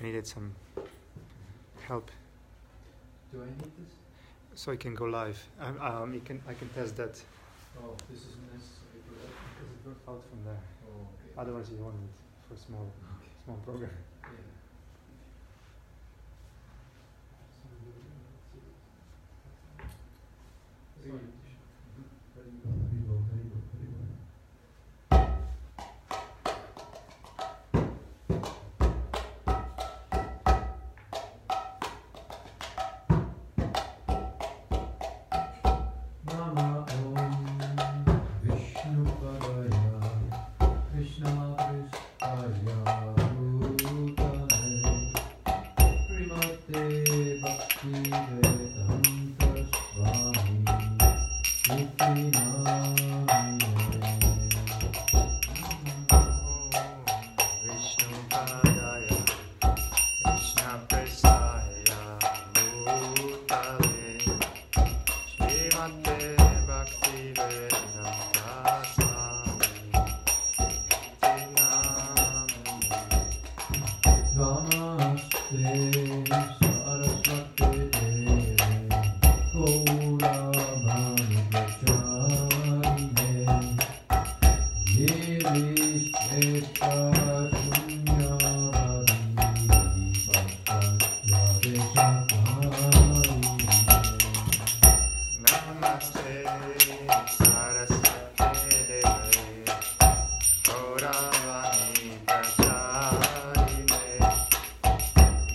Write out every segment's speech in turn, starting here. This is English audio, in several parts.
I needed some help. Do I need this? So I can go live. I can test that. Oh, this isn't necessary for that. Because it worked out from there. Oh, okay. Otherwise you want it for small program. Yeah.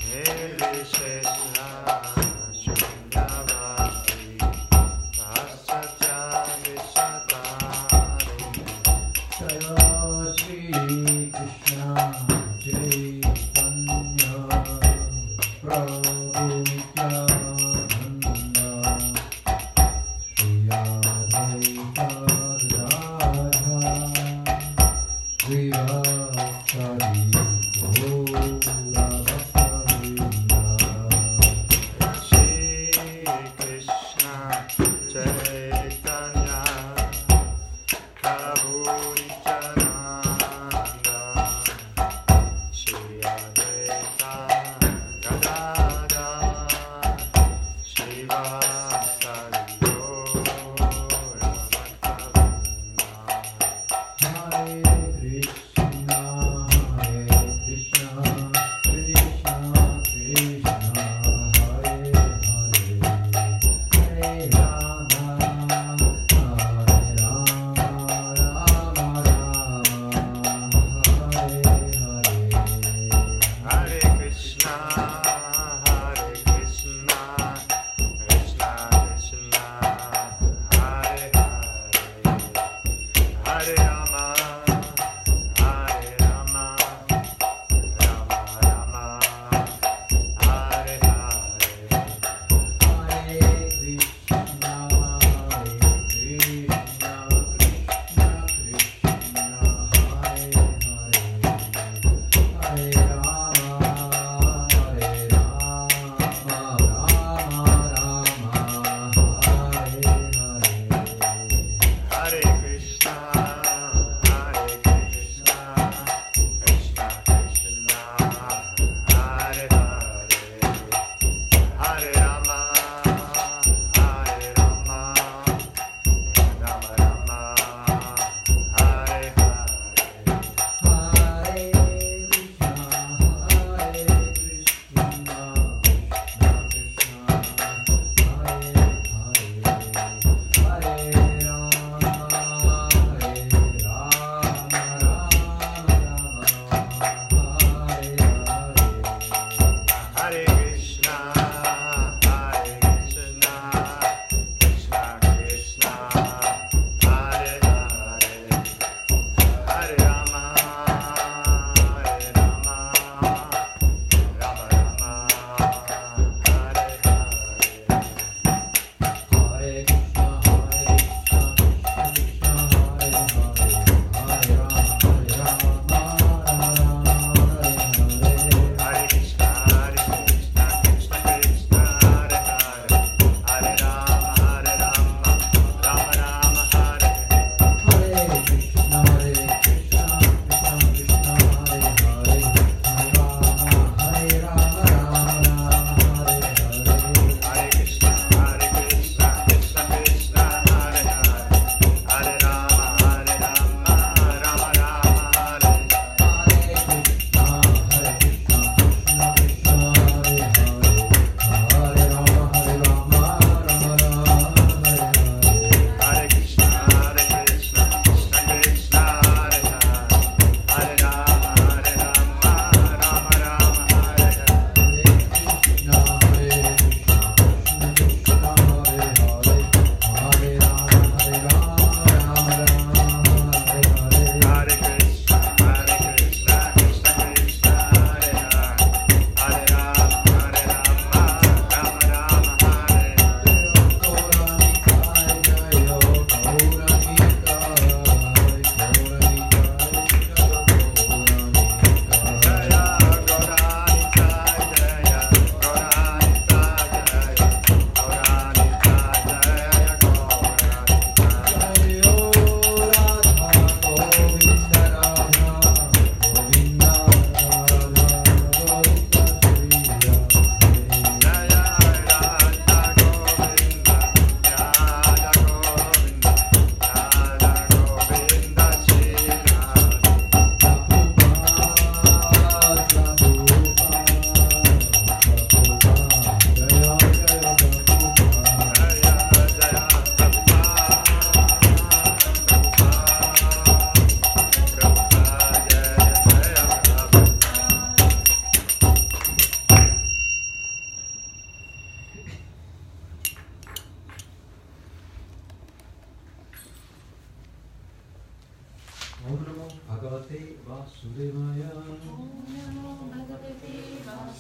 Hey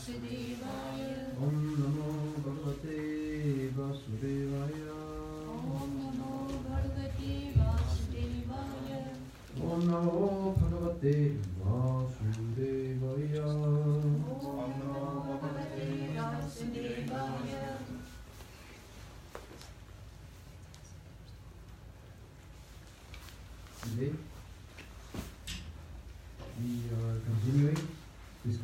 Vasudevaya. Om Namo Bhagavate Vasudevaya. Om Namo Bhagavate Vasudevaya. Om Namo Bhagavate Vasudevaya. Om Namo Bhagavate Vasudevaya. Today we are continuing this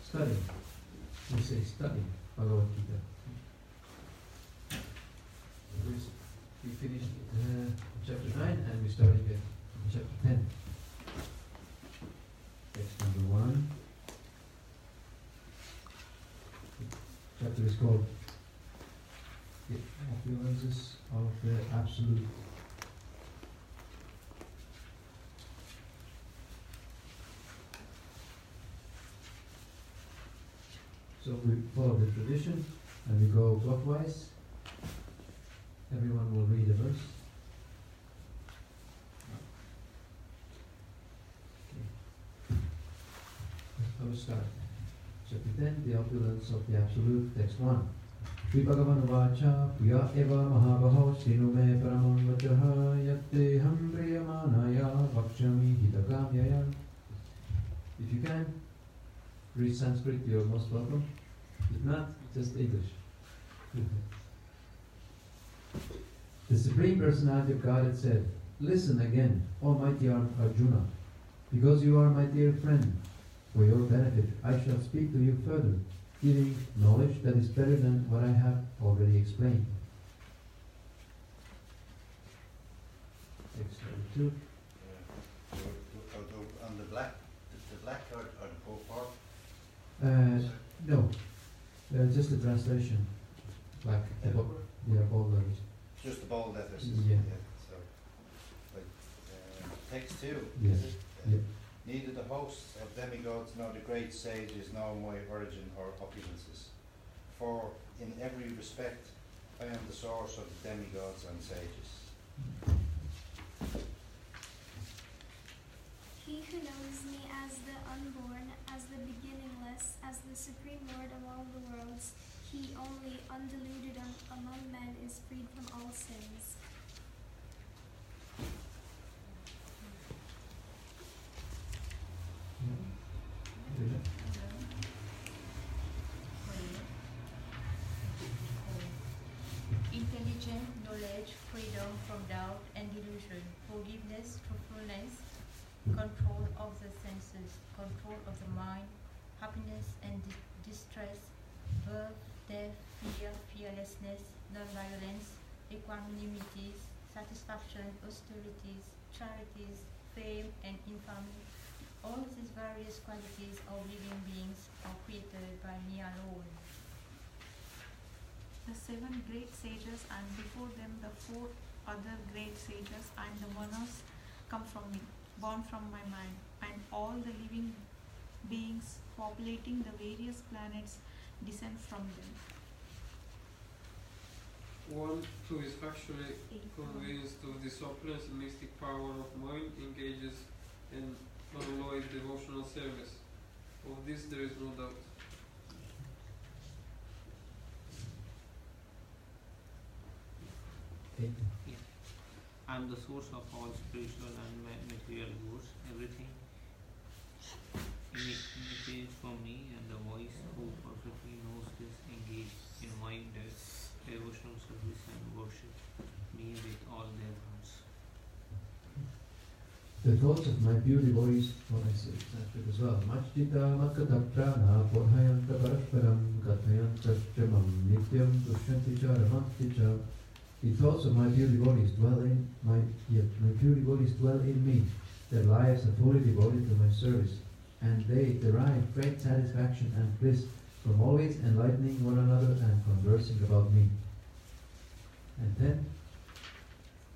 study. We say study Bhagavad Gita. We finished chapter 9 and we started at chapter 10. Text number 1. The chapter is called The Appearances of the Absolute. So we follow the tradition and we go clockwise. Everyone will read a verse. Okay. I will start. Chapter 10, The Opulence of the Absolute, text 1. Sri Bhagavan Vacha, Puya Eva Mahabaho, Srinu me Paramam Vachaha, Yatte Ham Priyamanaya, Vakshami Hitakamyaya. If you can, read Sanskrit, you're most welcome. If not, just English. The Supreme Personality of Godhead said, "Listen again, Almighty Arjuna, because you are my dear friend. For your benefit, I shall speak to you further, giving knowledge that is better than what I have already explained." Text number 2. On the black or the full part? No, just the translation. Black. Yeah, bold letters. Just the bold letters. Yeah. So, like, text 2. Yes. Is it? Yeah. Neither the hosts of demigods nor the great sages know my origin or opulences. For in every respect I am the source of the demigods and sages. He who knows me as the unborn, as the beginningless, as the supreme Lord of all the worlds, he only, undiluted among men, is freed from all sins. Intelligent knowledge, freedom from doubt and delusion, forgiveness, truthfulness, control of the senses, control of the mind, happiness and distress, birth, death, fear, fearlessness, non-violence, equanimity, satisfaction, austerities, charities, fame and infamy. All these various qualities of living beings are created by me alone. The 7 great sages and before them the 4 other great sages and the monos come from me, born from my mind, and all the living beings populating the various planets descend from them. One who is actually convinced of this opulence and mystic power of mind engages in unalloyed devotional service. Of this there is no doubt. Okay. I am the source of all spiritual and material goods. Everything emanates from me, and the voice who perfectly knows this engages in mind devotional service and worship me with all their hearts. The thoughts of my pure devotees, what I say Sanskrit as well. Majjita makata prana porhayanta parasparam kathayanta shamam nityam dushyanti cha ramanti cha. The thoughts of my pure devotees dwell in my pure devotees dwell in me. Their lives are fully devoted to my service, and they derive great satisfaction and bliss from always enlightening one another and conversing about me. And then,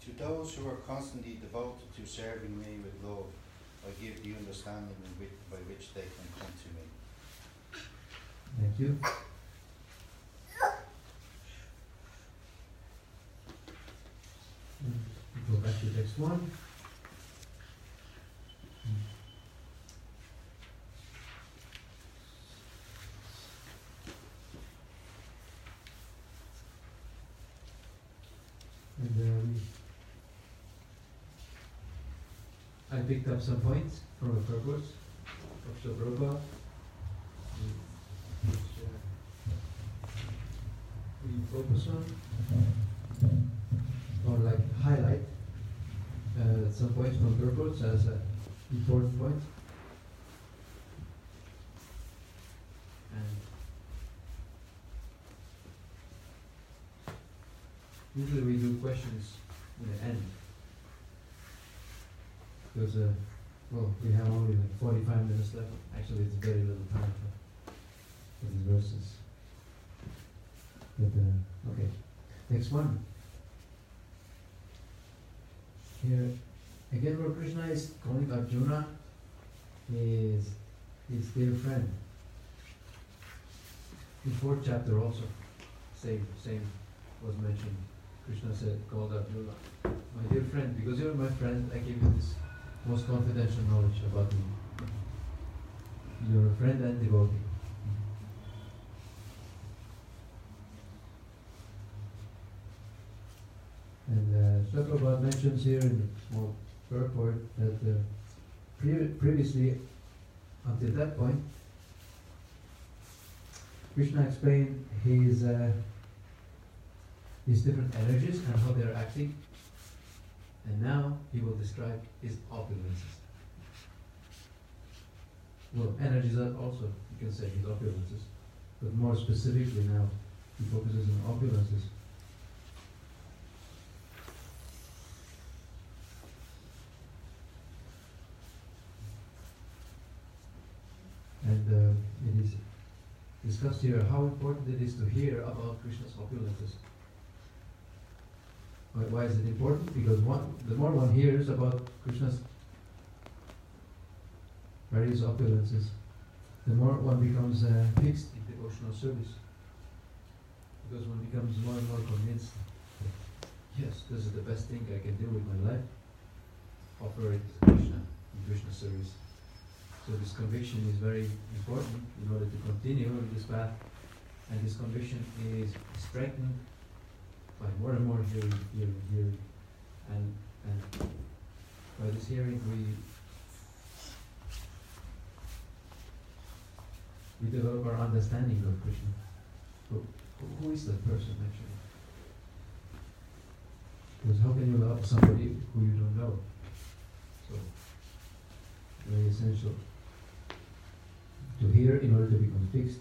To those who are constantly devoted to serving me with love, I give the understanding by which they can come to me. thank you. Go back to text 1. picked up some points from the purpose of Srila Prabhupada, which we focus on, or like highlight some points from purpose as important points. And usually we do questions in the end. Because, well, we have only like 45 minutes left. Actually, it's very little time for these verses. But, okay. Next one. Here, again, Lord Krishna is calling Arjuna his dear friend. In 4th chapter also, same was mentioned. Krishna said, called Arjuna, my dear friend, because you're my friend, I give you this most confidential knowledge about me. You're a friend and devotee. And Srila Prabhupada mentions here in the small purport that previously, until that point, Krishna explained his different energies and how they are acting. And now he will describe his opulences. Well, energies are also, you can say, his opulences. But more specifically now, he focuses on opulences. And it is discussed here how important it is to hear about Krishna's opulences. Why is it important? Because the more one hears about Krishna's various opulences, the more one becomes fixed in devotional service. Because one becomes more and more convinced that, yes, this is the best thing I can do with my life. Offer it to Krishna in Krishna service. So this conviction is very important in order to continue on this path. And this conviction is strengthened by more and more hearing. And by this hearing we develop our understanding of Krishna. Who is that person actually? Because how can you love somebody who you don't know? So, very essential to hear in order to become fixed.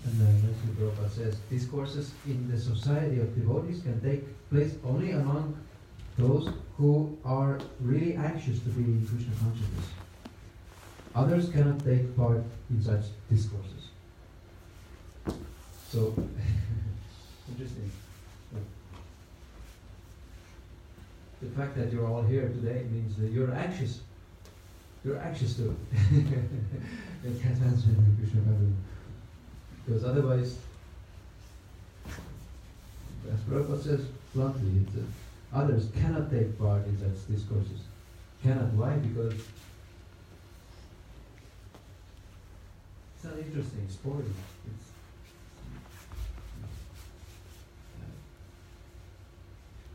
And then Prabhupada says, discourses in the society of devotees can take place only among those who are really anxious to be in Krishna consciousness. Others cannot take part in such discourses. So, interesting. The fact that you're all here today means that you're anxious. You're anxious to get answer in Krishna consciousness. Because otherwise, as Prabhupada says bluntly, others cannot take part in such discourses. Cannot. Why? Because it's not interesting, it's boring.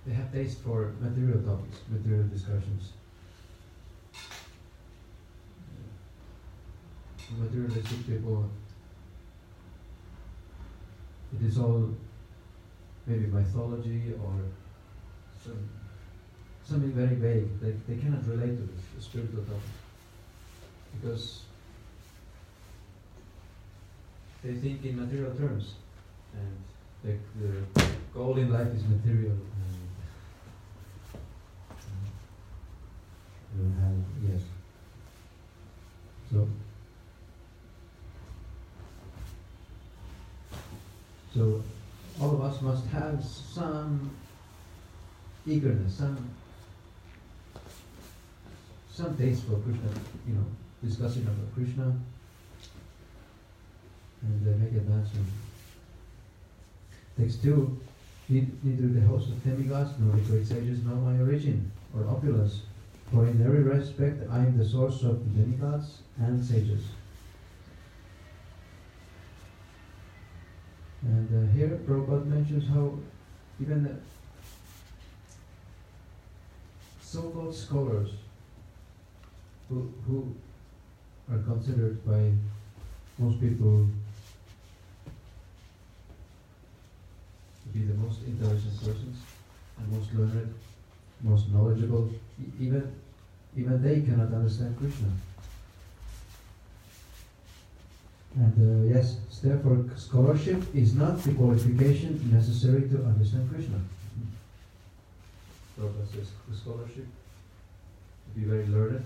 They have taste for material topics, material discussions. Materialistic people, it is all maybe mythology or something very vague. They cannot relate to the spiritual topic because they think in material terms, and the goal in life is material. Yes. So all of us must have some eagerness, some taste for Krishna, discussing about Krishna and make advancement. Text 2, neither the host of demigods nor the great sages know my origin or opulence, for in every respect I am the source of the demigods and sages. And here Prabhupada mentions how even the so-called scholars who are considered by most people to be the most intelligent persons and most learned, most knowledgeable, even they cannot understand Krishna. And yes, therefore scholarship is not the qualification necessary to understand Krishna. Prabhupada says the scholarship, to be very learned,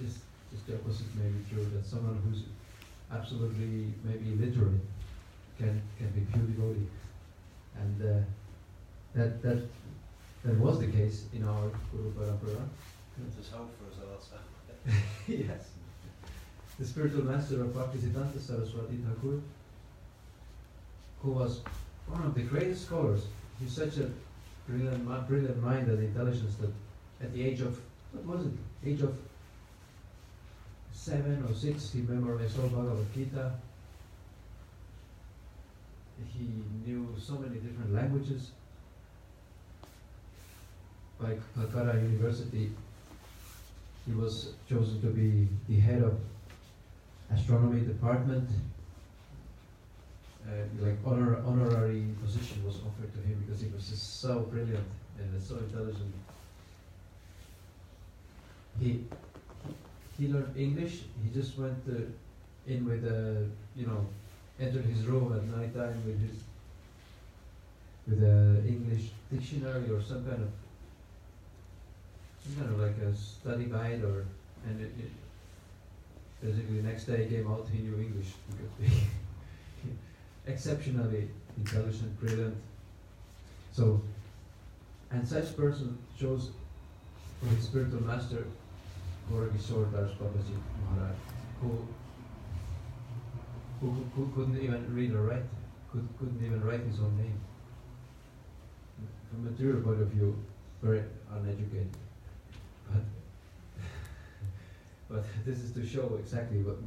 is just the opposite may be true, that someone who's absolutely maybe illiterate can be pure devotee. And that was the case in our Guru Parampara. There's hope for us also. Yes. The spiritual master of Bhaktisiddhanta Saraswati Thakur, who was one of the greatest scholars. He's such a brilliant mind and intelligence that at the age of, what was it? Age of 7 or 6, he memorized all Bhagavad Gita. He knew so many different languages. By Calcutta University, he was chosen to be the head of astronomy department. Like honorary position was offered to him because he was just so brilliant and so intelligent. He learned English. He just went in with entered his room at night time with a English dictionary or some kind of like a study guide, and basically next day he came out, he knew English because he exceptionally intelligent, brilliant. So, and such person chose for his spiritual master Gauragishore Das Babaji Maharaj, who couldn't even read or write, couldn't even write his own name. From a material point of view, very uneducated. But this is to show exactly what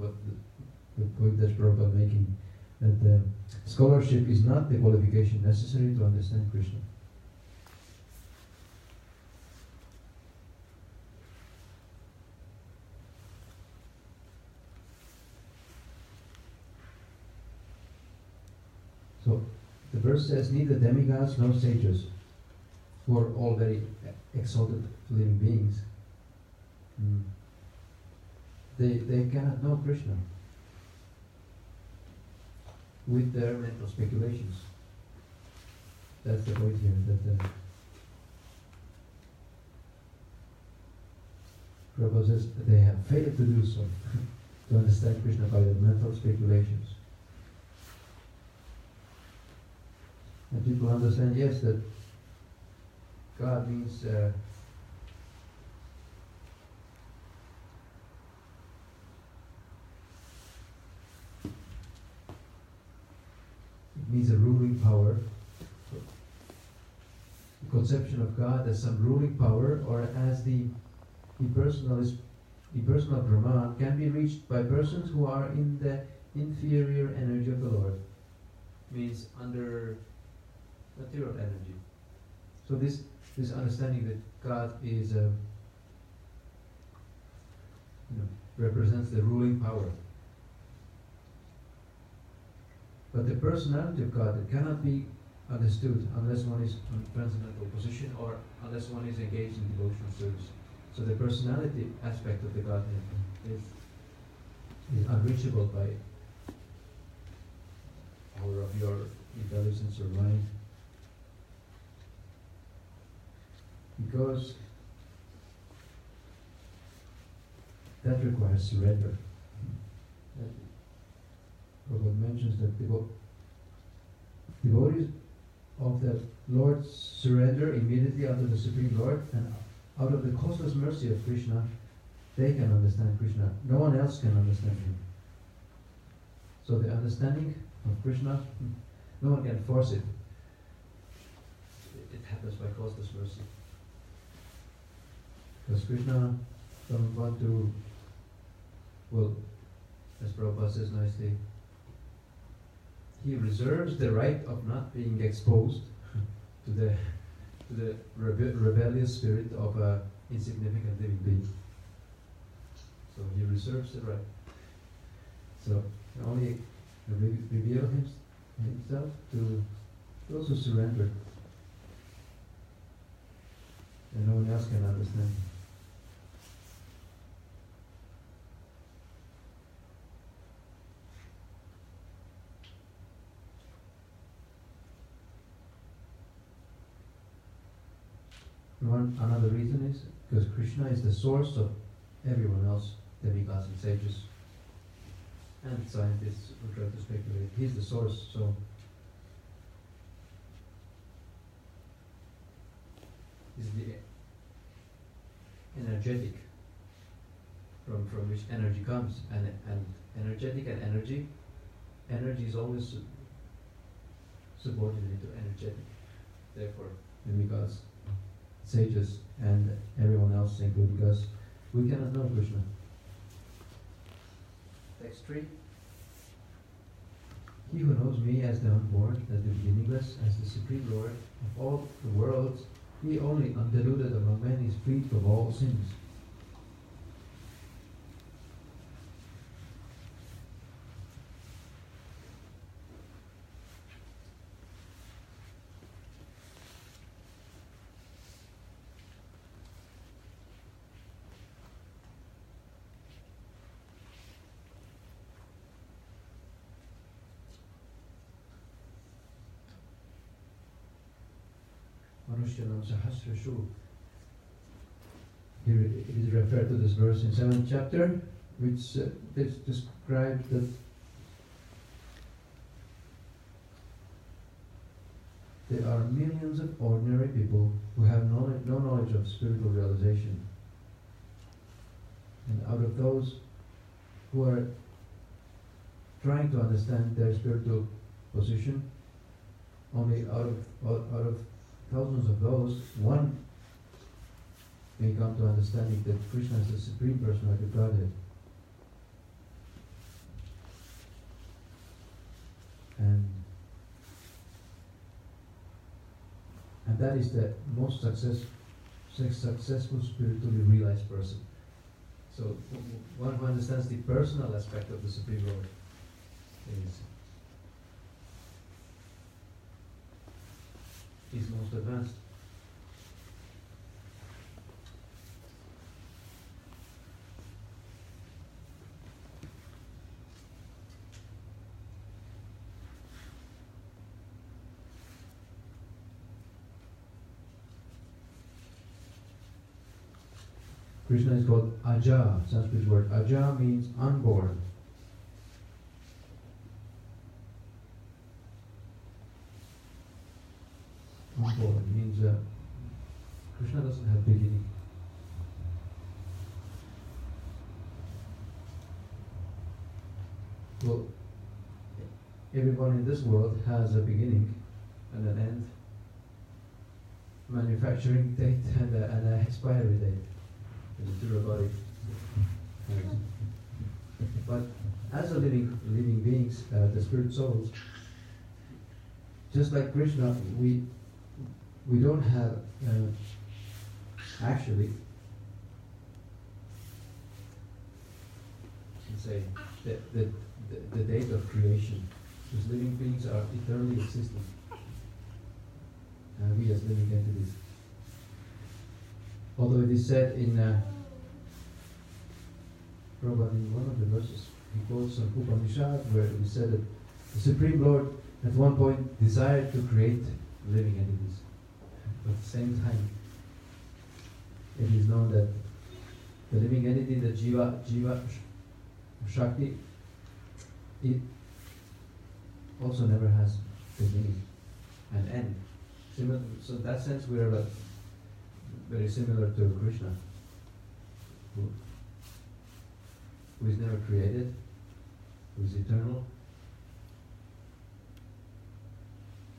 the point that Prabhupada making, that scholarship is not the qualification necessary to understand Krishna. So the verse says, neither demigods nor sages, who are all very exalted living beings, they cannot know Krishna with their mental speculations. That's the point here, that Prabhupada says that they have failed to do so, to understand Krishna by their mental speculations. And people understand, yes, that God means it means a ruling power. The conception of God as some ruling power, or as the personal Brahman, can be reached by persons who are in the inferior energy of the Lord. Means under material energy. So this understanding that God is represents the ruling power. But the personality of God, it cannot be understood unless one is in transcendental position or unless one is engaged in devotional service. So the personality aspect of the Godhead is unreachable by power of your intelligence or mind, because that requires surrender. Prabhupada mentions that devotees of the Lord surrender immediately unto the Supreme Lord, and out of the causeless mercy of Krishna, they can understand Krishna. No one else can understand him. So the understanding of Krishna, no one can force it. It happens by causeless mercy. Because Krishna don't want to, well, as Prabhupada says nicely, he reserves the right of not being exposed to the rebellious spirit of a insignificant living being. So he reserves the right. So he only reveal himself to those who surrender, and no one else can understand. Another reason is because Krishna is the source of everyone else, demigods and sages, and scientists who try to speculate. He's the source, so he's the energetic from which energy comes, and energetic and energy is always subordinate to energetic. Therefore, demigods, sages, and everyone else, including us, we cannot know Krishna. Text 3. He who knows me as the unborn, as the beginningless, as the supreme Lord of all the worlds, he only undiluted among men is freed from all sins. Manushyanam Sahasrashu. Here it is referred to this verse in 7th chapter, which describes that there are millions of ordinary people who have no knowledge of spiritual realization. And out of those who are trying to understand their spiritual position, only out of thousands of those, one may come to understanding that Krishna is the Supreme Personality of Godhead. And that is the most successful spiritually realized person. So one who understands the personal aspect of the Supreme Lord is most advanced. Krishna is called Aja. Sanskrit word Aja means unborn. Unborn means Krishna doesn't have beginning. Well, everyone in this world has a beginning and an end, manufacturing date and an expiry date. To a body. But as a living beings, the spirit souls, just like Krishna, we don't have actually, say, the date of creation. Because living beings are eternally existing. We as living entities. Although it is said in Prabhupada, in one of the verses, he quotes some Upanishad where it is said that the Supreme Lord at one point desired to create living entities. But at the same time, it is known that the living entity, the Jiva Shakti, it also never has beginning and end. So in that sense, we are like very similar to Krishna, who is never created, who is eternal,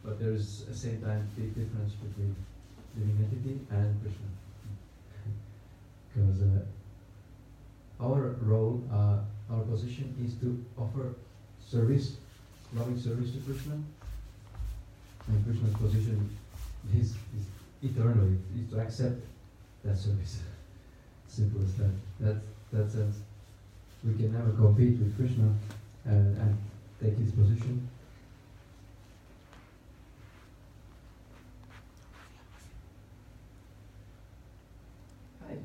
but there is at the same time big difference between living entity and Krishna. Because our role, our position is to offer service loving service to Krishna. And Krishna's position is eternally is to accept that service. Simple as that. That sense, we can never compete with Krishna and take his position. Hi.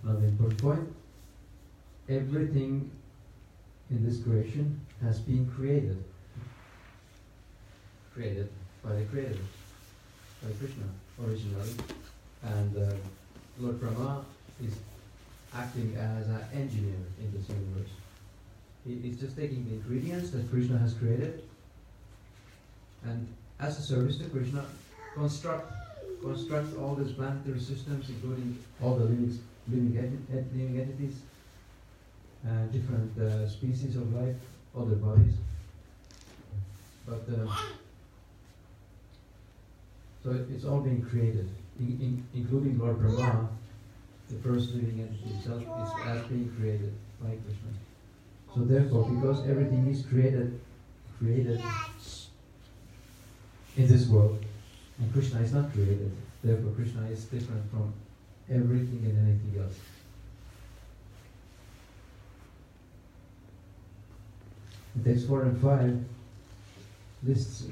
Another important point. Everything in this creation has been created by the Creator, by Krishna originally, and Lord Brahma is acting as an engineer in this universe. He's just taking the ingredients that Krishna has created, and as a service to Krishna, construct all these planetary systems, including all the living entities, different species of life, other bodies. But so it's all being created, including Lord Brahma, the first living entity itself, is as being created by Krishna. So therefore, because everything is created in this world, and Krishna is not created, therefore Krishna is different from everything and anything else. In text 4 and 5 lists a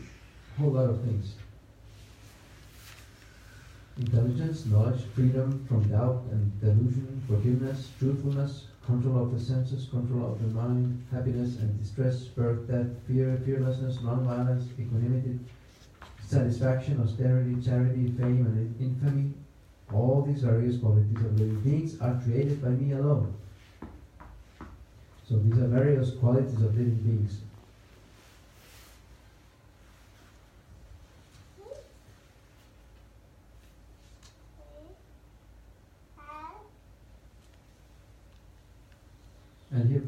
whole lot of things. Intelligence, knowledge, freedom from doubt and delusion, forgiveness, truthfulness, control of the senses, control of the mind, happiness and distress, birth, death, fear, fearlessness, non-violence, equanimity, satisfaction, austerity, charity, fame and infamy. All these various qualities of living beings are created by me alone. So these are various qualities of living beings. And here,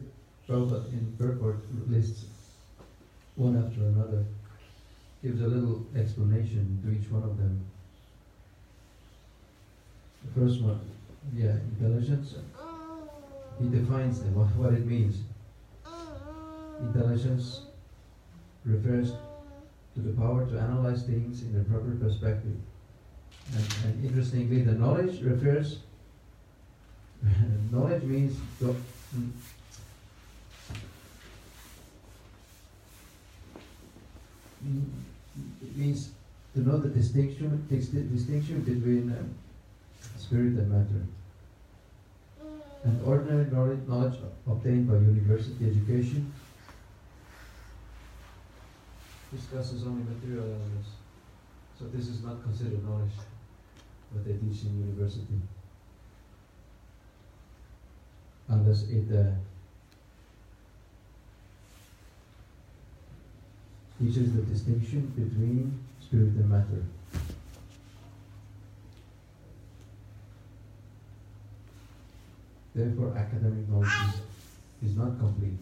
Prabhupada in purport lists one after another, gives a little explanation to each one of them. The first one, intelligence. He defines them, what it means. Intelligence refers to the power to analyze things in their proper perspective. And interestingly, the knowledge refers, knowledge means it means to know the distinction between spirit and matter. And ordinary knowledge obtained by university education discusses only material elements. So this is not considered knowledge, what they teach in university. Unless it teaches the distinction between spirit and matter. Therefore, academic knowledge is not complete.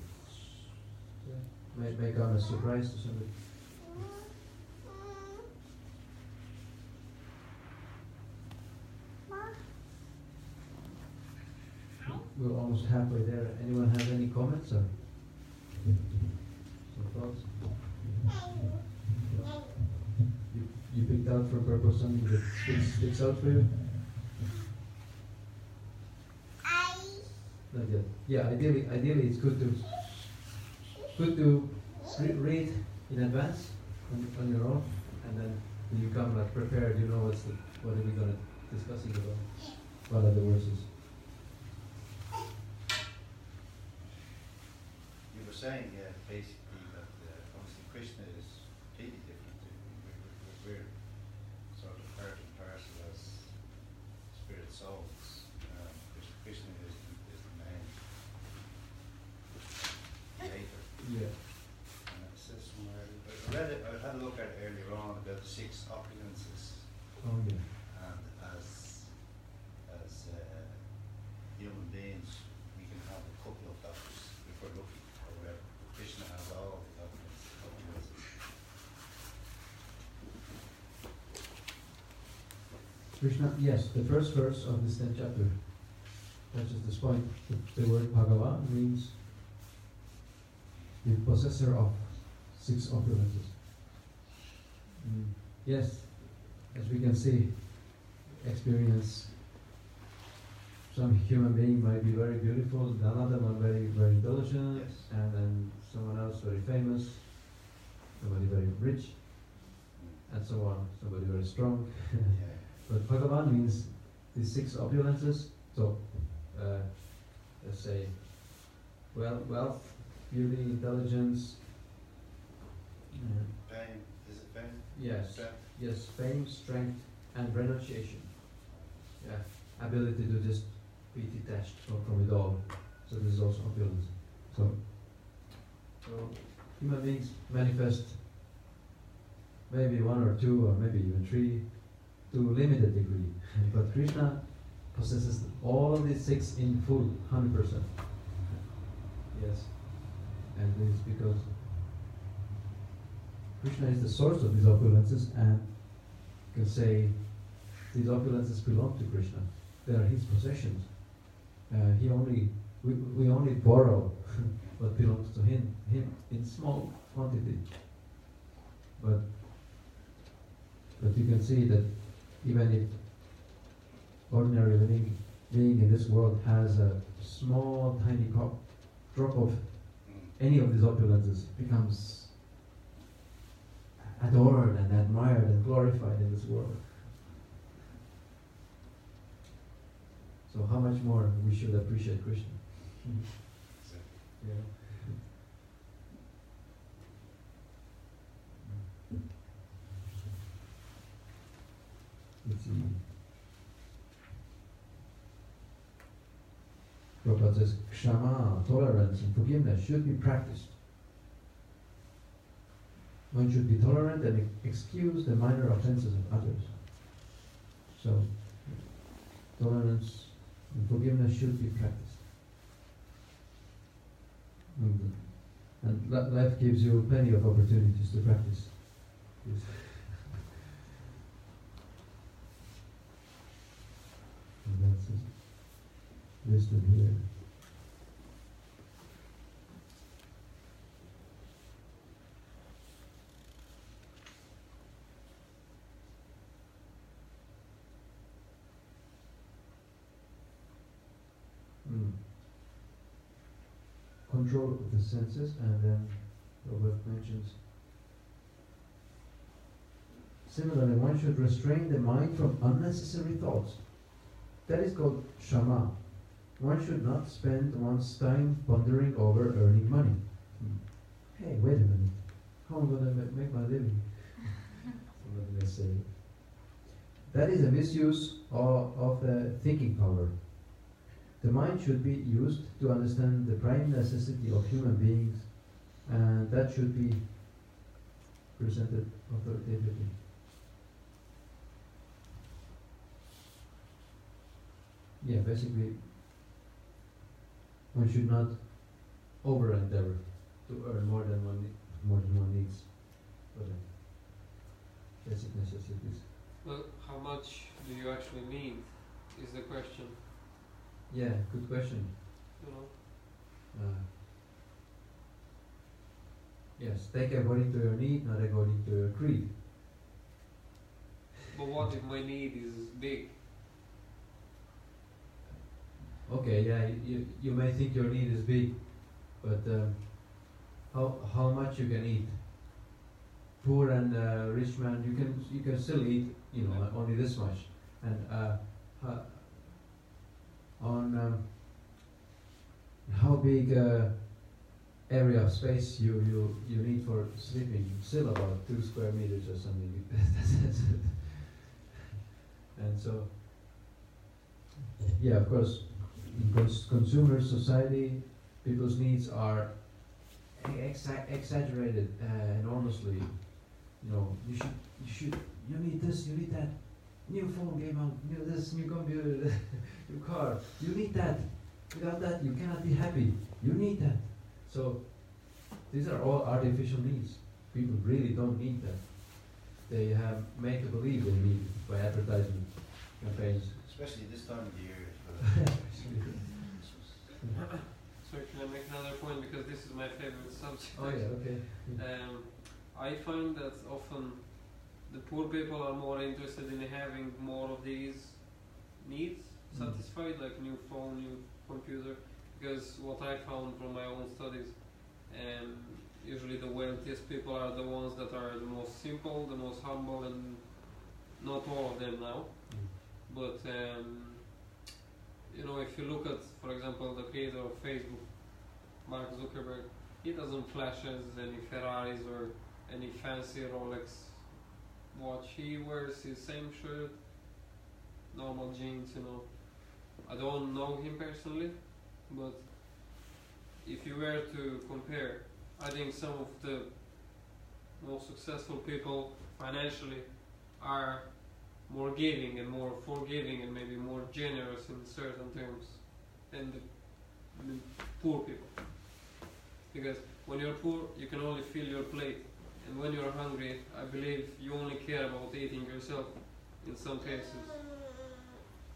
May come as a surprise to somebody. We're almost halfway there. Anyone have any comments or some thoughts? You picked out for purpose something that sticks out for you? Not yet. Yeah, ideally it's good to read in advance on your own, and then when you come like prepared, you know what are we going to discussing about, what are the verses. You were saying, basically that obviously Krishna is completely different. We're sort of part and parcel as spirit souls. Krishna is the main creator. Yeah. And it says somewhere, I had a look at it earlier on about the 6 opulences. Oh yeah. And as human beings, we can have a couple of those if we're lucky, or whatever. Krishna has all the opulences. Krishna, yes, the first verse of this 10th chapter touches this point. The word Bhagavan means the possessor of 6 opulences. Yes, as we can see, experience, some human being might be very beautiful, another one very, very intelligent, Yes. and then someone else very famous, somebody very rich, and so on, somebody very strong. Yeah. But Bhagavan means these 6 opulences, so let's say wealth, beauty, intelligence, Fame, is it fame? yes, Strength? yes, fame, strength, and renunciation. Yeah, ability to just be detached from it all. So this is also opulence. So human beings manifest maybe 1 or 2 or maybe even 3 to a limited degree. But Krishna possesses all of these 6 in full, 100%. Yes. And this is because Krishna is the source of these opulences, and you can say these opulences belong to Krishna. They are his possessions. We only borrow what belongs to him in small quantity. But you can see that even if ordinary living being in this world has a small, tiny drop of any of these opulences, becomes adored and admired and glorified in this world. So how much more we should appreciate Krishna? Yeah. Let's see. Prabhupada says, Kshama, tolerance and forgiveness should be practiced. One should be tolerant and excuse the minor offenses of others. So, tolerance and forgiveness should be practiced. And life gives you plenty of opportunities to practice. Yes. And that's listed here. Control of the senses, and then Robert mentions, similarly, one should restrain the mind from unnecessary thoughts. That is called shama. One should not spend one's time pondering over earning money. Hey, wait a minute. How am I going to make my living? Somebody may say. That is a misuse of the thinking power. The mind should be used to understand the prime necessity of human beings, and that should be presented authoritatively. Yeah, basically, one should not over-endeavor to earn more than one needs for the basic necessities. Well, how much do you actually need is the question. Yeah, good question. You know? Yes, take according to your need, not according to your greed. But what if my need is big? Okay, yeah, you may think your need is big, but how much you can eat? Poor and rich man, you can still eat, only this much, and on how big area of space you need for sleeping, still about 2 square meters or something. That's it. And so, yeah, of course, in consumer society, people's needs are exaggerated enormously. You need this, you need that. New phone came out, new computer, new car. You need that. Without that, you cannot be happy. You need that. So, these are all artificial needs. People really don't need that. They have make believe they need it by advertisement. campaigns. Especially this time of the year. Sorry, can I make another point, because this is my favorite subject. Oh yeah, okay. I find that often the poor people are more interested in having more of these needs satisfied, like new phone, new computer, because what I found from my own studies, usually the wealthiest people are the ones that are the most simple, the most humble, and not all of them now. But you know, if you look at, for example, the creator of Facebook, Mark Zuckerberg, he doesn't flash as any Ferraris or any fancy Rolex watch. He wears his same shirt, normal jeans, you know. I don't know him personally, but if you were to compare, I think some of the most successful people financially are more giving and more forgiving and maybe more generous in certain terms than the poor people. Because when you're poor, you can only fill your plate, and when you're hungry, I believe you only care about eating yourself in some cases.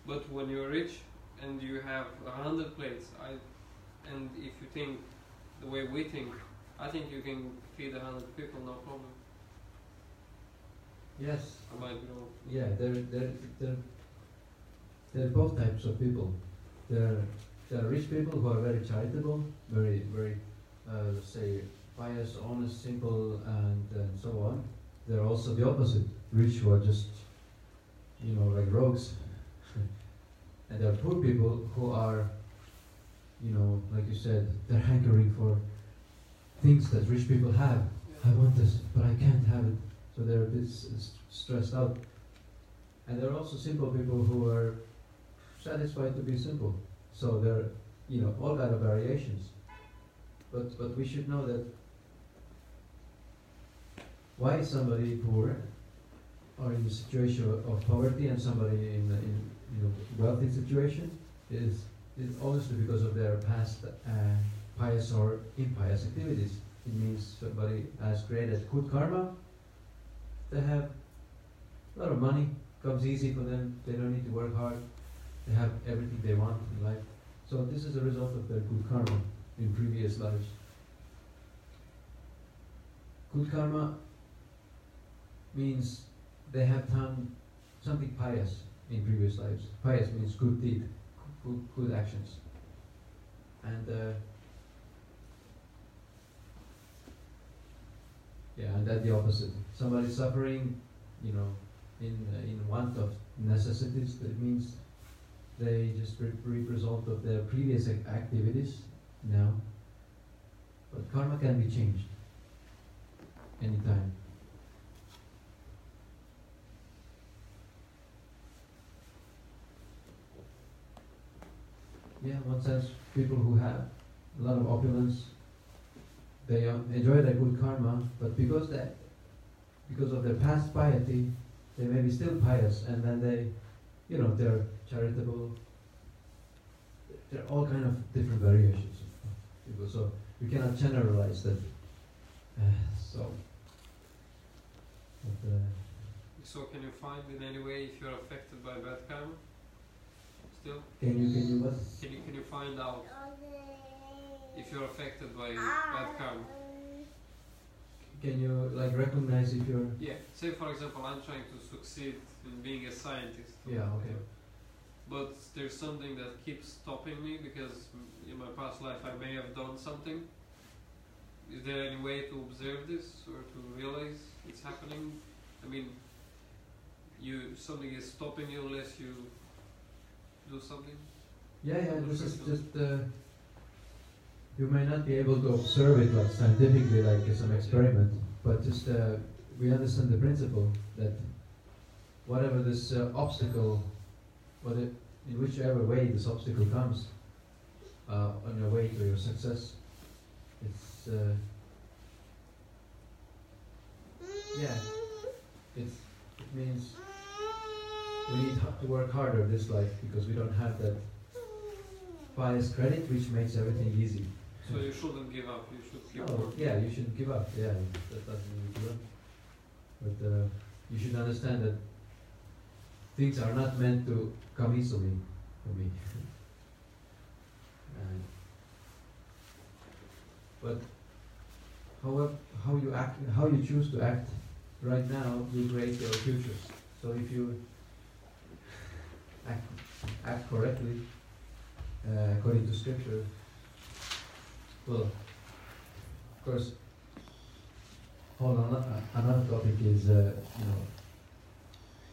But when you're rich and you have 100 plates, and if you think the way we think, I think you can feed 100 people, no problem. Yes. I might be wrong. Yeah, there are both types of people. There are rich people who are very charitable, very let's say pious, honest, simple, and so on. There are also the opposite, rich who are just, you know, like rogues. And there are poor people who are, you know, like you said, they're hankering for things that rich people have. I want this, but I can't have it. So they're a bit stressed out. And there are also simple people who are satisfied to be simple. So there are, you know, all kind of variations. But we should know that why is somebody poor or in the situation of poverty and somebody in you know, wealthy situation is obviously because of their past pious or impious activities. It means somebody has created good karma. They have a lot of money, comes easy for them, they don't need to work hard, they have everything they want in life. So this is a result of their good karma in previous lives. Good karma means they have done something pious in previous lives. Pious means good deed, good actions. And and that's the opposite. Somebody suffering, you know, in want of necessities, that means they just reap result of their previous activities now. But karma can be changed anytime. Yeah, one sense, people who have a lot of opulence, they enjoy their good karma, but because of their past piety, they may be still pious, and then they, you know, they're charitable. There are all kind of different variations of people, so we cannot generalize that. So can you find in any way if you're affected by bad karma? Still? Can you what? Can you find out if you're affected by bad karma? Can you like recognize if you're? Yeah. Say for example, I'm trying to succeed in being a scientist. Yeah. Okay. But there's something that keeps stopping me because in my past life I may have done something. Is there any way to observe this or to realize it's happening? I mean, something is stopping you unless you do something? Yeah, this is just, you may not be able to observe it like scientifically, like as an experiment, but just we understand the principle that whatever this obstacle, in whichever way this obstacle comes, on your way to your success, it means we need to work harder this life because we don't have that pious credit which makes everything easy. So you shouldn't give up, you should keep working. Yeah, you shouldn't give up, yeah, that doesn't mean give up. But you should understand that things are not meant to come easily for me. But how you act, how you choose to act right now will create your futures. So if you act correctly, according to scripture, well, of course, another topic is,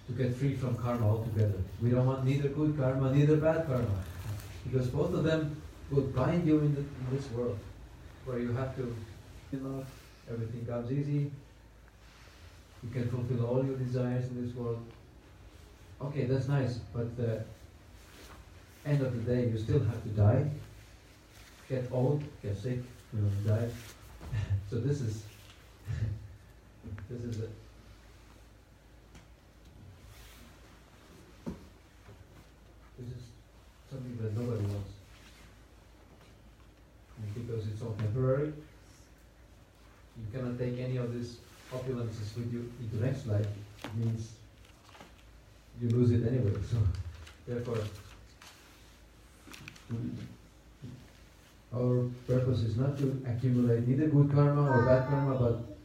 to get free from karma altogether. We don't want neither good karma, neither bad karma, because both of them will bind you in this world, where you have to, everything comes easy, you can fulfill all your desires in this world. Okay, that's nice, but at the end of the day, you still have to die, get old, get sick, die. So this is something that nobody wants. And because it's all temporary, you cannot take any of these opulences with you into next life. It means you lose it anyway. So therefore, our purpose is not to accumulate neither good karma or bad karma, but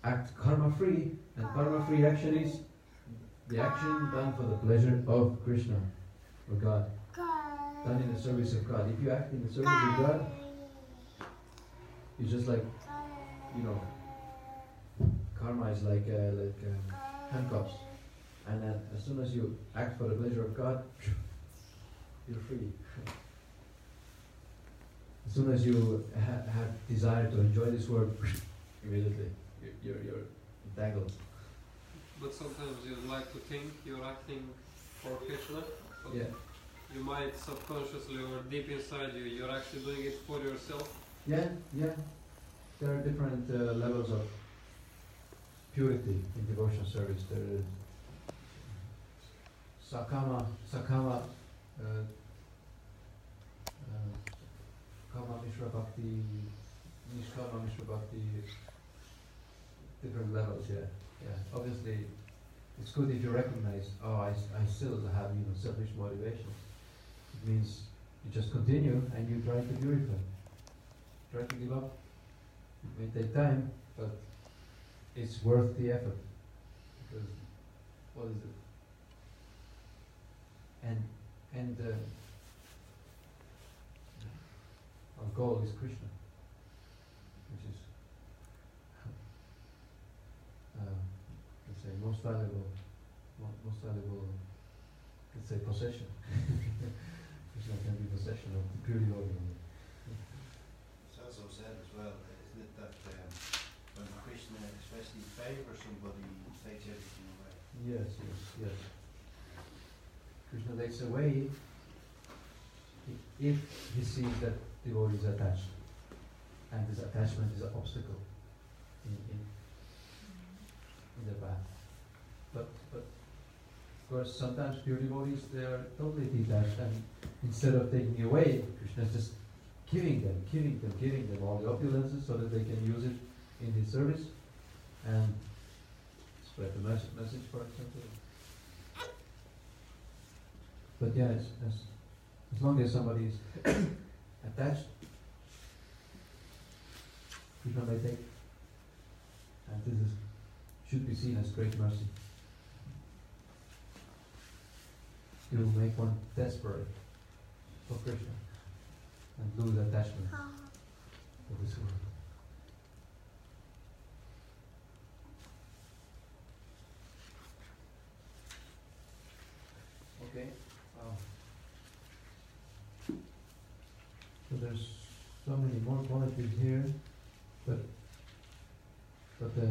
act karma-free. And karma-free action is the action done for the pleasure of Krishna or God, done in the service of God. If you act in the service of God, it's just like, karma is like handcuffs. And then as soon as you act for the pleasure of God, you're free. As soon as you have desire to enjoy this world, immediately you're entangled. But sometimes you like to think you're acting for Krishna, but Yeah. you might subconsciously or deep inside you, you're actually doing it for yourself. Yeah. There are different levels of purity in devotional service. There is Sakama, Kama Mishra Bhakti, Nishkama Mishra Bhakti, different levels, yeah. Obviously, it's good if you recognize, I still have, selfish motivation. It means you just continue and you try to purify. Try to give up. It may take time, but it's worth the effort. Because, what is it? And our goal is Krishna, which is, let's say, most valuable, let's say, possession. Krishna can be possession of the pure devotee. It's also said as well, isn't it, that when Krishna especially favours somebody, he takes everything away. Yes. Krishna takes away if he sees that devotee is attached, and this attachment is an obstacle in the path. But of course, sometimes pure devotees, they are totally detached, and instead of taking away, Krishna is just giving them all the opulences so that they can use it in his service and spread the message, for example. But yeah, as long as somebody is attached, Krishna may take, and this should be seen as great mercy. It will make one desperate for Krishna and lose attachment to this world. Okay. So there's so many more qualities here, but the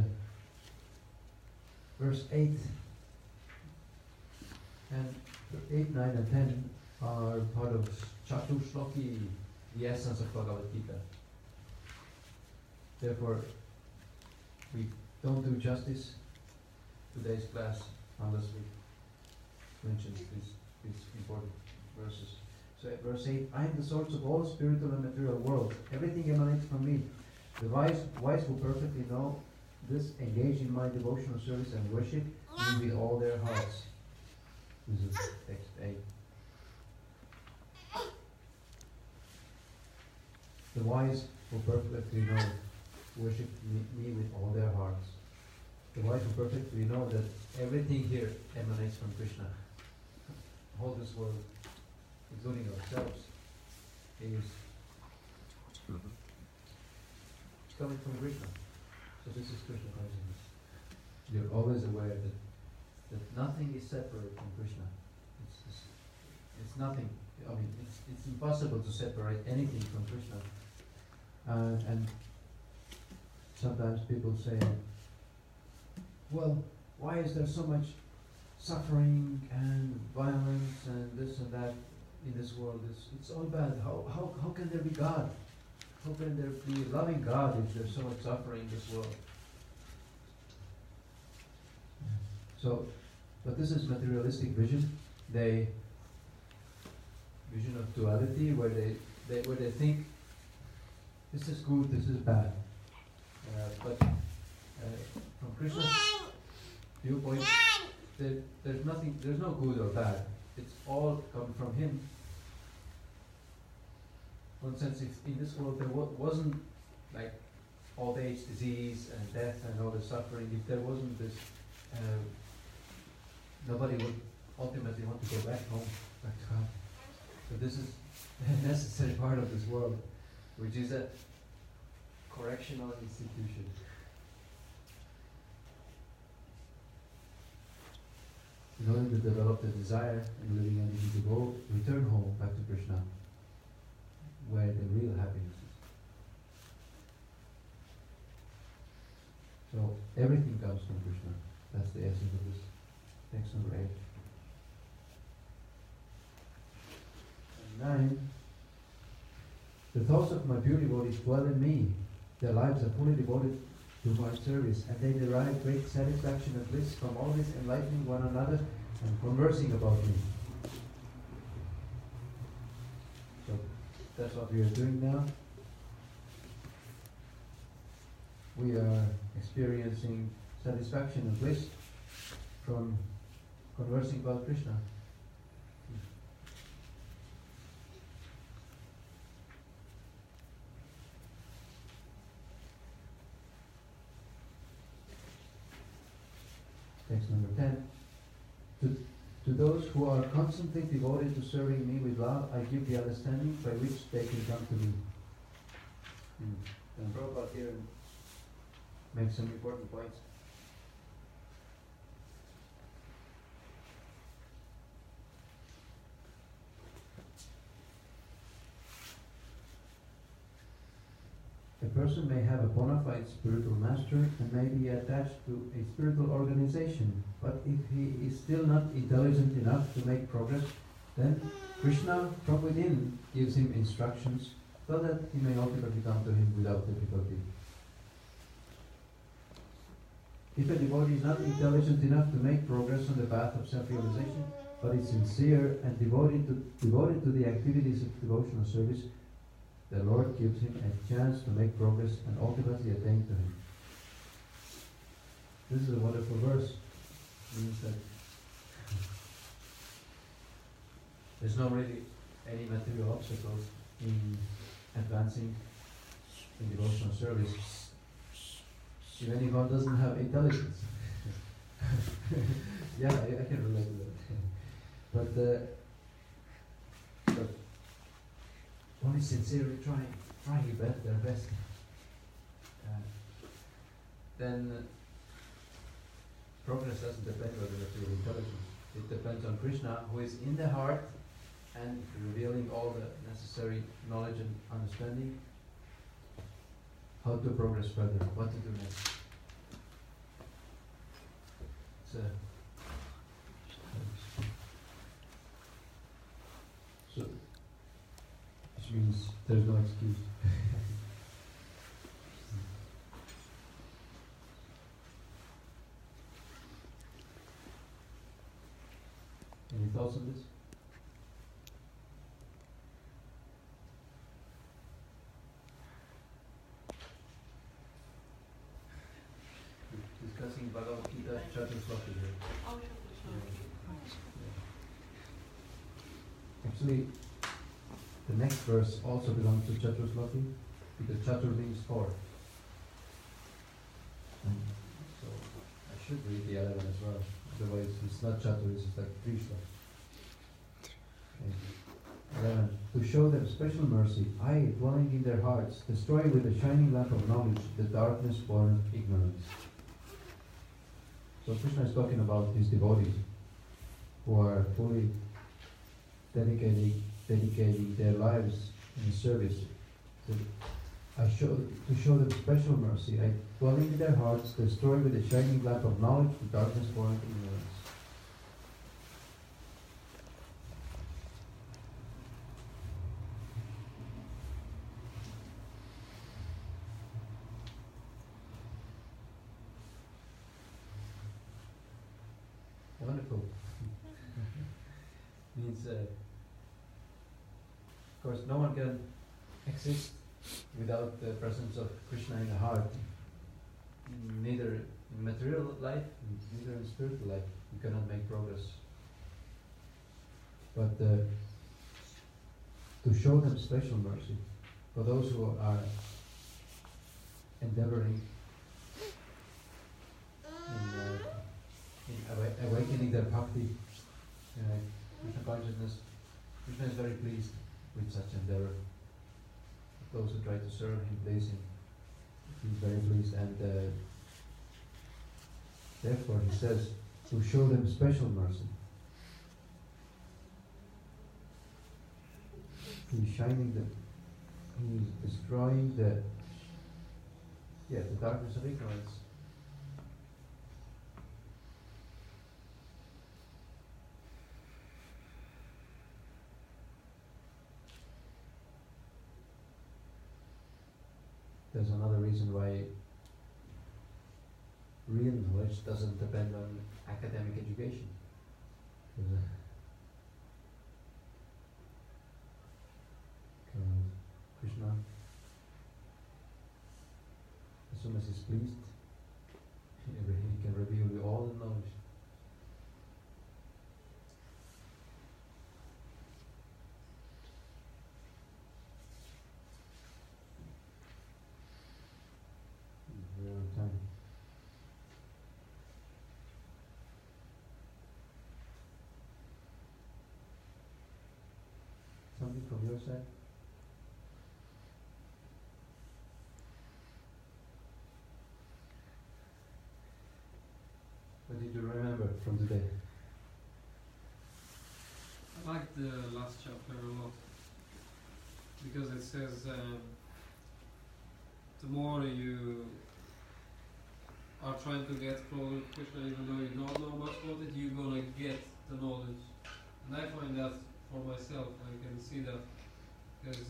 verse 8 and 8, 9 and 10 are part of Chatushloki, the essence of Bhagavad Gita. Therefore, we don't do justice to today's class unless we mention these important verses. So at verse 8, I am the source of all spiritual and material worlds. Everything emanates from me. The wise who perfectly know this engage in my devotional service and worship me with all their hearts. This is text 8. The wise who perfectly know worship me with all their hearts. The wise who perfectly know that everything here emanates from Krishna. All this world, including ourselves, is coming from Krishna. So this is Krishna consciousness. You're always aware that nothing is separate from Krishna. It's nothing. I mean, it's impossible to separate anything from Krishna. And sometimes people say, well, why is there so much suffering and violence and this and that in this world? It's all bad. How can there be God? How can there be a loving God if there's so much suffering in this world? So, but this is materialistic vision. Vision of duality, where they think this is good, this is bad. But from Krishna's viewpoint, there's no good or bad. It's all come from Him. In one sense, if in this world there wasn't like old age, disease, and death, and all the suffering, if there wasn't this, nobody would ultimately want to go back home, back to God. So this is a necessary part of this world, which is a correctional institution. In order to develop the desire in the living entity to go, return home, back to Krishna, where the real happiness is. So everything comes from Krishna. That's the essence of this. Text number 8. And 9. The thoughts of my pure devotees dwell in me. Their lives are fully devoted to my service, and they derive great satisfaction and bliss from always enlightening one another and conversing about me. So that's what we are doing now. We are experiencing satisfaction and bliss from conversing about Krishna. Text number 10. To those who are constantly devoted to serving me with love, I give the understanding by which they can come to me. And Prabhupada here makes some important points. A person may have a bona fide spiritual master and may be attached to a spiritual organization, but if he is still not intelligent enough to make progress, then Krishna from within gives him instructions so that he may ultimately come to him without difficulty. If a devotee is not intelligent enough to make progress on the path of self-realization, but is sincere and devoted to the activities of devotional service, the Lord gives him a chance to make progress and ultimately attain to Him. This is a wonderful verse. It means that there's not really any material obstacles in advancing in devotional service, even if one doesn't have intelligence. Yeah, I can relate to that. But one is sincerely trying their best. Then progress doesn't depend on the material intelligence. It depends on Krishna, who is in the heart and revealing all the necessary knowledge and understanding, how to progress further, what to do next. So, which means there's no excuse. Any thoughts on this? We're discussing Bhagavad Gita chapter 40 here. Actually, the next verse also belongs to Chaturshloki, because Chatur means four. So I should read the 11 as well. Otherwise, it's not Chatur, it's like 3 shlokas. Okay. 11. To show them special mercy, I, dwelling in their hearts, destroy with the shining lamp of knowledge the darkness born of ignorance. So Krishna is talking about his devotees who are fully dedicating their lives in service. To show them special mercy, I, dwelling in their hearts, destroy with the shining lamp of knowledge the darkness born of ignorance. Wonderful. Means, of course, no one can exist without the presence of Krishna in the heart. Neither in material life, neither in spiritual life, you cannot make progress. But to show them special mercy, for those who are endeavoring in awakening their bhakti, Krishna consciousness, Krishna is very pleased with such endeavor. Those who try to serve him, please him, he's very pleased, and therefore he says to show them special mercy. He's shining he's destroying the darkness of ignorance. There's another reason why real knowledge doesn't depend on academic education. Because Krishna, as soon as he's pleased, he can reveal you all the knowledge. We're on time. Something from your side? What did you remember from today? I like the last chapter a lot because it says the more you are trying to get closer to Krishna, even though you don't know much about it, you're gonna get the knowledge. And I find that for myself, I can see that because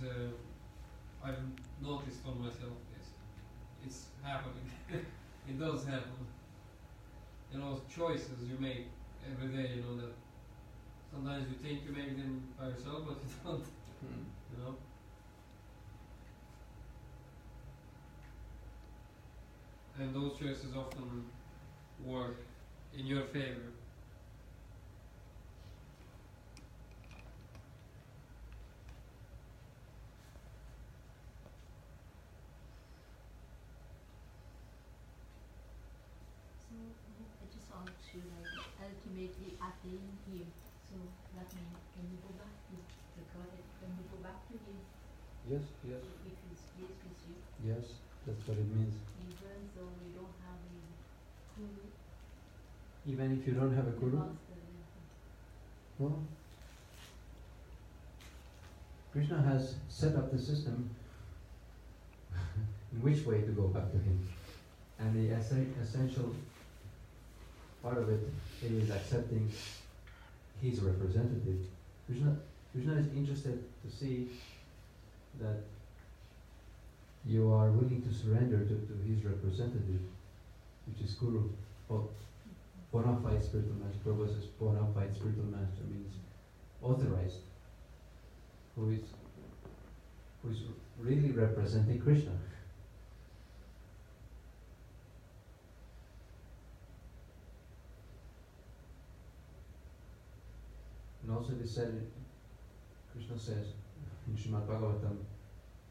I've noticed for myself, yes, it's happening. It does happen. You know, choices you make every day, you know, that sometimes you think you make them by yourself, but you don't, you know. And those choices often work in your favor. So I just want to ultimately attain him. So that means when you go back to the God, when you go back to him, Yes, yes, if he's pleased with you, yes, that's what it means. even though you don't have a guru, Even if you don't have a guru, master, no. Krishna has set up the system in which way to go back to him. And the essential part of it is accepting his representative. Krishna is interested to see that you are willing to surrender to his representative, which is Guru, or bona fide spiritual master. Prabhupada says bona fide spiritual master means authorized, who is really representing Krishna. And also they said Krishna says in Srimad Bhagavatam,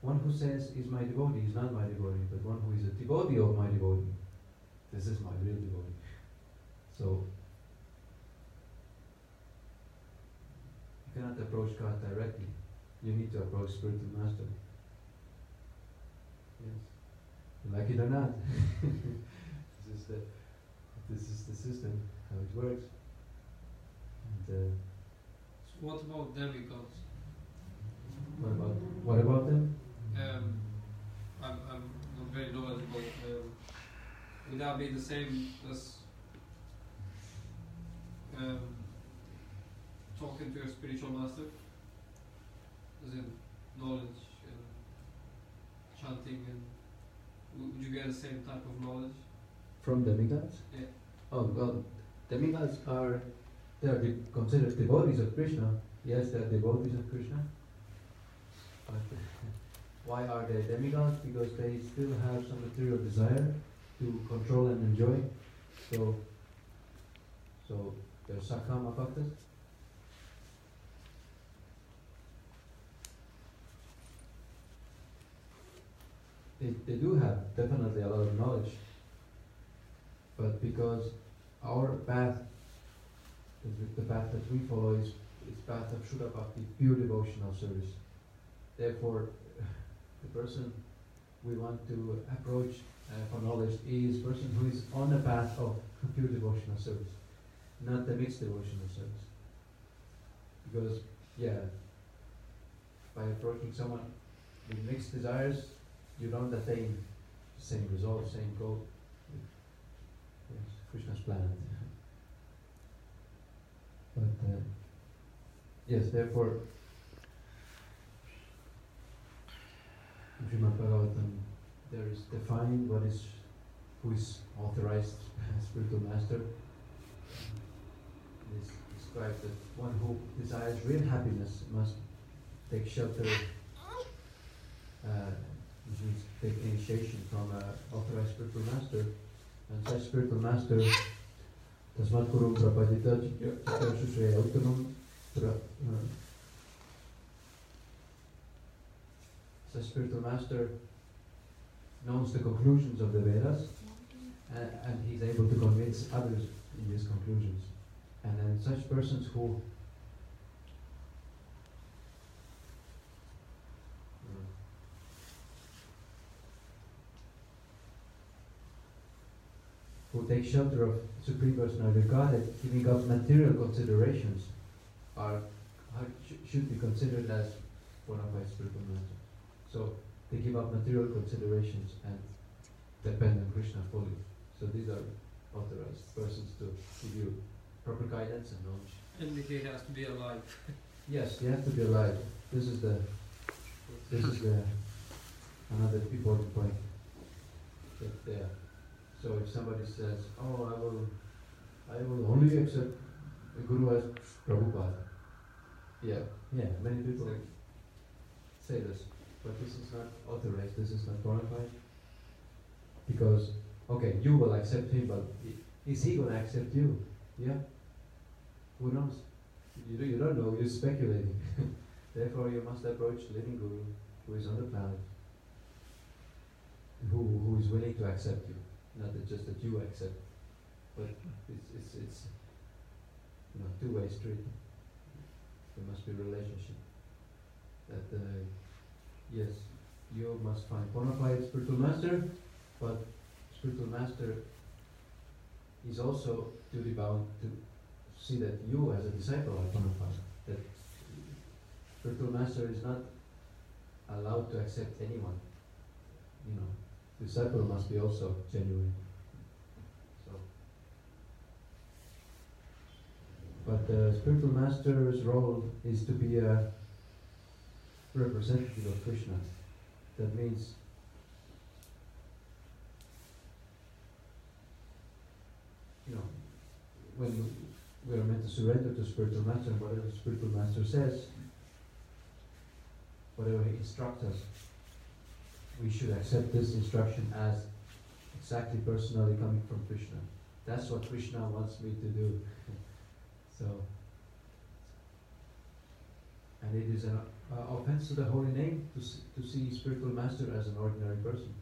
one who says is my devotee is not my devotee, but one who is a devotee of my devotee, this is my real devotee. So you cannot approach God directly. You need to approach spiritual master. Yes. You like it or not. This is the system, how it works. And So what about demigods? what about them? I'm not very knowledgeable. Would that be the same as talking to your spiritual master? As in knowledge and chanting, and would you get the same type of knowledge? From demigods? Yeah. Oh, well, demigods they are considered devotees of Krishna. Yes, they are devotees of Krishna. But why are they demigods? Because they still have some material desire to control and enjoy. So they're sakama bhaktas. They do have definitely a lot of knowledge, but because our path, the path that we follow is path of Shuddha Bhakti, pure devotional service. Therefore, the person we want to approach for knowledge is person who is on the path of pure devotional service, not the mixed devotional service. Because, by approaching someone with mixed desires, you don't attain the same result, same goal. Yes, Krishna's planet. But yes, therefore, in Srimad Bhagavatam, there is defined who is authorized spiritual master. It is described that one who desires real happiness must take shelter, which means take initiation from an authorized spiritual master. And such spiritual master, Tasmat Kurum Prapadita Chitta Uttamam, such spiritual master knows the conclusions of the Vedas, and he's able to convince others in these conclusions. And then such persons who take shelter of Supreme Personality of Godhead, giving up material considerations, should be considered as bona fide spiritual master. So they give up material considerations and depend on Krishna fully. So these are authorized persons to give you proper guidance and knowledge. And he has to be alive. Yes, you have to be alive. This is the another important point. That so if somebody says, "Oh, I will only accept the Guru as Prabhupada," many people say this, but this is not authorized. This is not bona fide. Because you will accept him, but is he going to accept you? Yeah. Who knows? You don't know. You're speculating. Therefore, you must approach living Guru who is on the planet, who is willing to accept you. Not that just that you accept, but it's two-way street. There must be a relationship. That yes, you must find bona fide spiritual master, but spiritual master is also duty bound to see that you as a disciple are bona fide. That spiritual master is not allowed to accept anyone. Disciple must be also genuine. But the spiritual master's role is to be a representative of Krishna. That means when we are meant to surrender to spiritual master, whatever the spiritual master says, whatever he instructs us, we should accept this instruction as exactly personally coming from Krishna. That's what Krishna wants me to do. So, and And it is an offense to the holy name to see spiritual master as an ordinary person.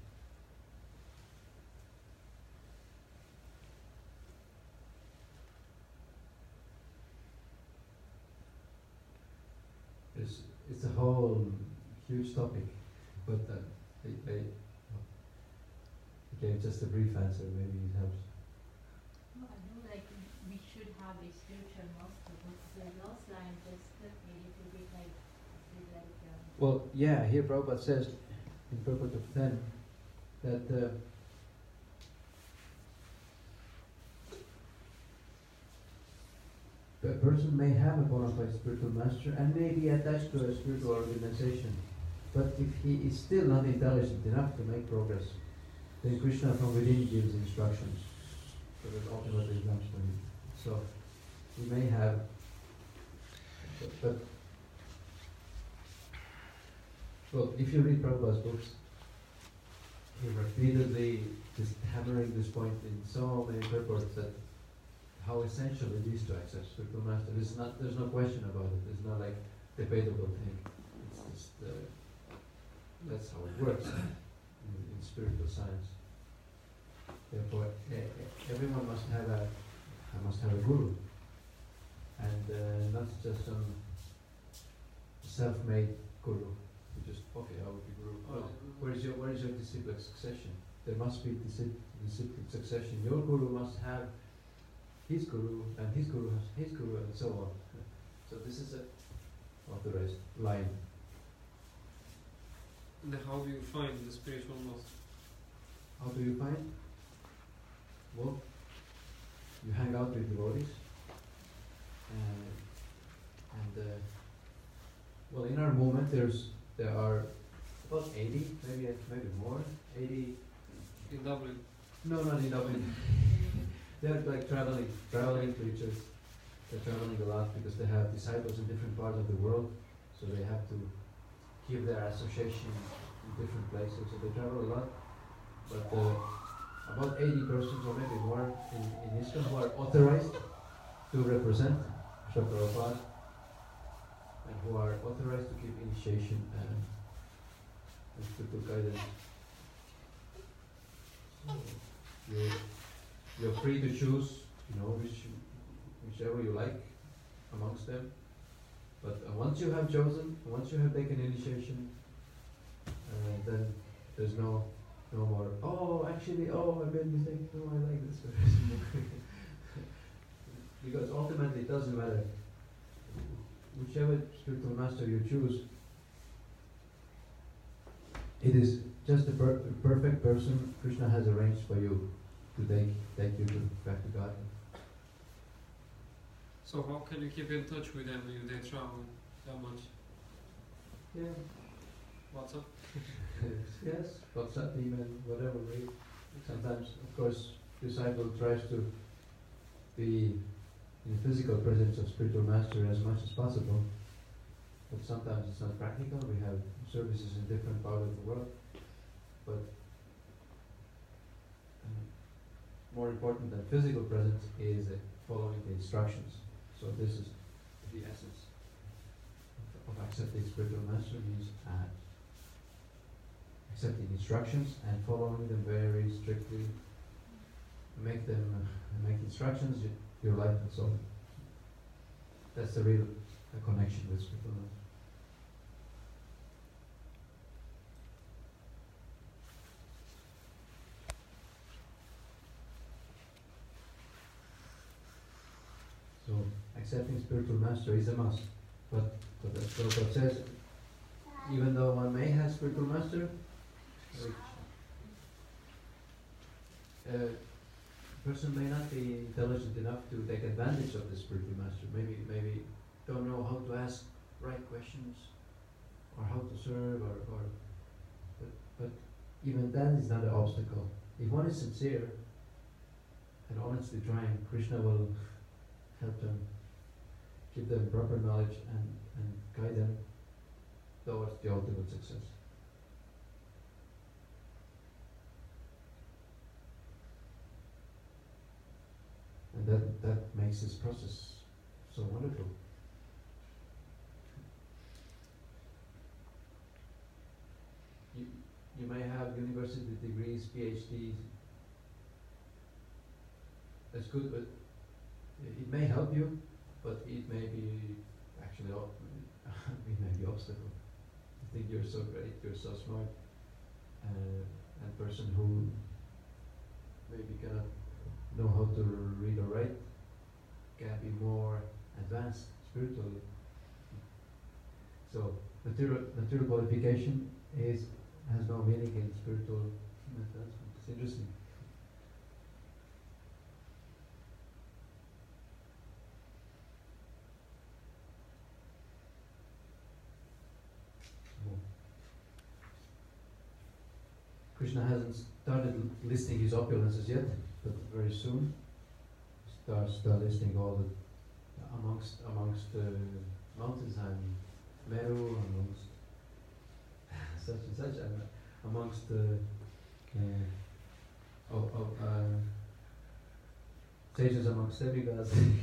It's a whole huge topic, but I gave just a brief answer. Maybe it helps. No, I know like we should have a spiritual master, but the last line just made it a bit like, Well, yeah, here Prabhupada says in purport of 10 that a person may have a bona fide spiritual master and may be attached to a spiritual organization, but if he is still not intelligent enough to make progress, then Krishna from within gives instructions, so that ultimately it comes to him. So he may have, but well, if you read Prabhupada's books, he repeatedly just hammering this point in so many purports that how essential it is to access spiritual master. There's no question about it. It's not like debatable thing. It's just that's how it works in spiritual science. Therefore, everyone must have a guru, and not just some self-made guru. You just okay, I will be guru. Oh, where is your disciplic succession? There must be disciplic succession. Your guru must have his guru, and his guru has his guru, and so on. So this is a authorized line. And how do you find the spiritual master? How do you find? Well, you hang out with devotees, and well, in our movement there are about 80, maybe more, 80. In Dublin? No, not in Dublin. They're like traveling preachers. They're traveling a lot because they have disciples in different parts of the world, so they have to keep their association in different places. So they travel a lot. But about 80 persons or maybe more in ISKCON who are authorized to represent Srila Prabhupada and who are authorized to give initiation and spiritual guidance. So you're free to choose, whichever you like amongst them. But once you have chosen, once you have taken initiation, then there's no more. I made a mistake. No, I like this person. Because ultimately, it doesn't matter. Whichever spiritual master you choose, it is just the perfect person Krishna has arranged for you to take you back to God. So how can you keep in touch with them if they travel that much? Yeah. WhatsApp? Yes, WhatsApp, email, whatever way. Sometimes, of course, disciple tries to be in the physical presence of spiritual master as much as possible, but sometimes it's not practical. We have services in different parts of the world, but more important than physical presence is following the instructions. So this is the essence of accepting spiritual master, means accepting instructions and following them very strictly. Make instructions your life and soul. That's the real connection with spiritual master. So accepting spiritual master is a must. But as Prabhupada says, even though one may have spiritual master, a person may not be intelligent enough to take advantage of the spiritual master. Maybe don't know how to ask right questions or how to serve but even that is not an obstacle. If one is sincere and honestly trying, Krishna will help them, give them proper knowledge and guide them towards the ultimate success. And that makes this process so wonderful. you may have university degrees, PhDs. That's good, but it may help you, but it may be actually it may be obstacle. You think you're so great, you're so smart, and person who maybe cannot know how to read or write can be more advanced spiritually. So material qualification has no meaning in spiritual advancement. It's interesting. Krishna hasn't started listing his opulences yet, but very soon start listing all the amongst the mountains and Meru, amongst such and such, and amongst the sages amongst demigods and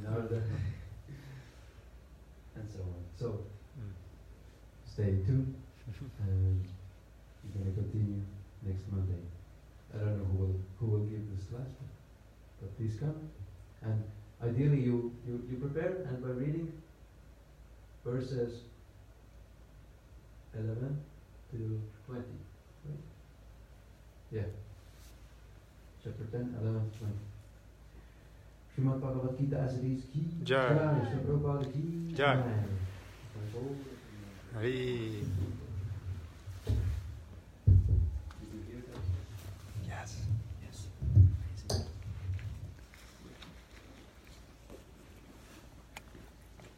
Narada and so on. So stay tuned, and we're going to continue next Monday. I don't know who will give this class, but please come. And ideally you prepare, and by reading verses 11 to 20, right? Yeah. Chapter 10, 11, 20. Srimad Bhagavad Gita as it is, ki Jai. Jai. Srila Prabhupada ki Jai. Jai. Hari.